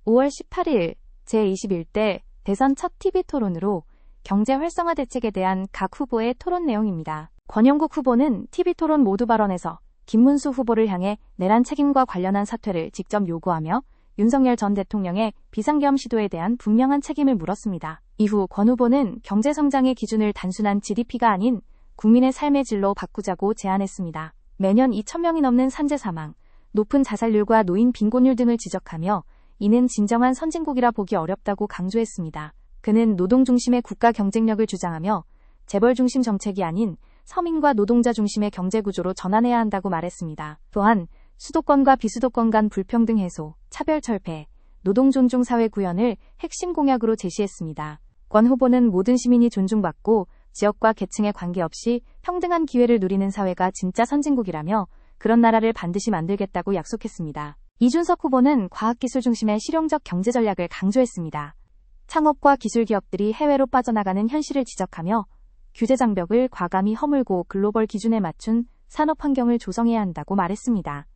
5월 18일 제21대 대선 첫 TV토론으로 경제 활성화 대책에 대한 각 후보의 토론 내용입니다. 권영국 후보는 TV토론 모두 발언에서 김문수 후보를 향해 내란 책임과 관련한 사퇴를 직접 요구하며 윤석열 전 대통령의 비상계엄 시도에 대한 분명한 책임을 물었습니다. 이후 권 후보는 경제성장의 기준을 단순한 GDP가 아닌 국민의 삶의 질로 바꾸자고 제안했습니다. 매년 2,000명이 넘는 산재 사망, 높은 자살률과 노인 빈곤율 등을 지적하며 이는 진정한 선진국이라 보기 어렵다고 강조했습니다. 그는 노동 중심의 국가 경쟁력을 주장하며 재벌 중심 정책이 아닌 서민과 노동자 중심의 경제구조로 전환해야 한다고 말했습니다. 또한 수도권과 비수도권 간 불평등 해소, 차별 철폐, 노동 존중 사회 구현을 핵심 공약으로 제시했습니다. 권 후보는 모든 시민이 존중받고 지역과 계층에 관계없이 평등한 기회를 누리는 사회가 진짜 선진국이라며 그런 나라를 반드시 만들겠다고 약속했습니다. 이준석 후보는 과학기술 중심의 실용적 경제 전략을 강조했습니다. 창업과 기술 기업들이 해외로 빠져나가는 현실을 지적하며 규제 장벽을 과감히 허물고 글로벌 기준에 맞춘 산업 환경을 조성해야 한다고 말했습니다.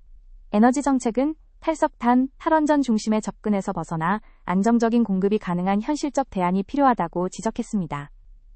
에너지 정책은 탈석탄, 탈원전 중심의 접근에서 벗어나 안정적인 공급이 가능한 현실적 대안이 필요하다고 지적했습니다.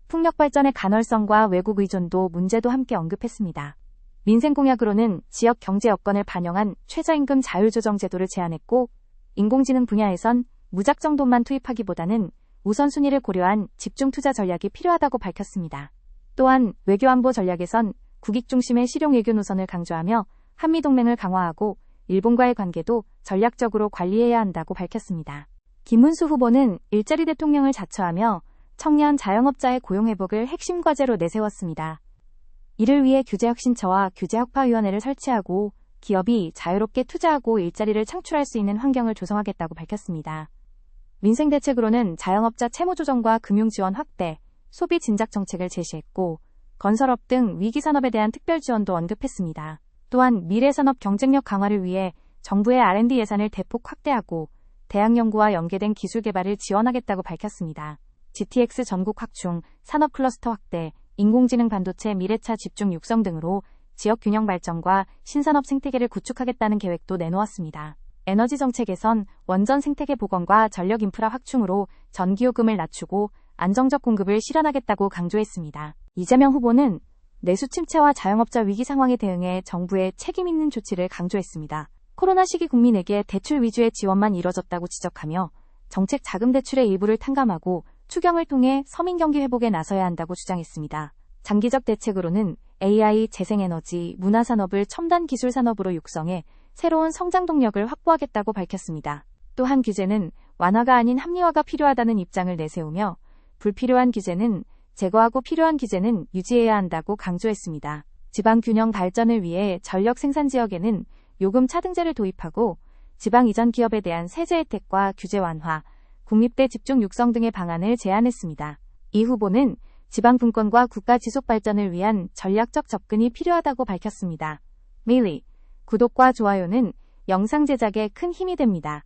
풍력 발전의 간헐성과 외국 의존도 문제도 함께 언급했습니다. 민생 공약으로는 지역 경제 여건을 반영한 최저임금 자율조정 제도를 제안했고, 인공지능 분야에선 무작정 돈만 투입하기보다는 우선순위를 고려한 집중투자 전략이 필요하다고 밝혔습니다. 또한 외교안보 전략에선 국익 중심의 실용 외교 노선을 강조하며 한미동맹을 강화하고 일본과의 관계도 전략적으로 관리해야 한다고 밝혔습니다. 김문수 후보는 일자리 대통령을 자처하며 청년 자영업자의 고용 회복을 핵심 과제로 내세웠습니다. 이를 위해 규제혁신처와 규제혁파위원회를 설치하고 기업이 자유롭게 투자하고 일자리를 창출할 수 있는 환경을 조성하겠다고 밝혔습니다. 민생 대책으로는 자영업자 채무 조정과 금융 지원 확대, 소비 진작 정책을 제시했고 건설업 등 위기 산업에 대한 특별 지원도 언급했습니다. 또한 미래 산업 경쟁력 강화를 위해 정부의 R&D 예산을 대폭 확대하고 대학 연구와 연계된 기술 개발을 지원하겠다고 밝혔습니다. GTX 전국 확충, 산업 클러스터 확대, 인공지능 반도체 미래차 집중 육성 등으로 지역 균형 발전과 신산업 생태계를 구축하겠다는 계획도 내놓았습니다. 에너지 정책에선 원전 생태계 복원과 전력 인프라 확충으로 전기요금을 낮추고 안정적 공급을 실현하겠다고 강조했습니다. 이재명 후보는 내수 침체와 자영업자 위기 상황에 대응해 정부의 책임 있는 조치를 강조했습니다. 코로나 시기 국민에게 대출 위주의 지원만 이뤄졌다고 지적하며 정책 자금 대출의 일부를 탕감하고 추경을 통해 서민 경기 회복에 나서야 한다고 주장했습니다. 장기적 대책으로는 AI, 재생에너지, 문화산업을 첨단 기술 산업으로 육성해 새로운 성장 동력을 확보하겠다고 밝혔습니다. 또한 규제는 완화가 아닌 합리화가 필요하다는 입장을 내세우며 불필요한 규제는 제거하고 필요한 규제는 유지해야 한다고 강조했습니다. 지방 균형 발전을 위해 전력 생산 지역에는 요금 차등제를 도입하고 지방 이전 기업에 대한 세제 혜택과 규제 완화, 국립대 집중 육성 등의 방안을 제안했습니다. 이 후보는 지방 분권과 국가 지속 발전을 위한 전략적 접근이 필요하다고 밝혔습니다. 밀리, 구독과 좋아요는 영상 제작에 큰 힘이 됩니다.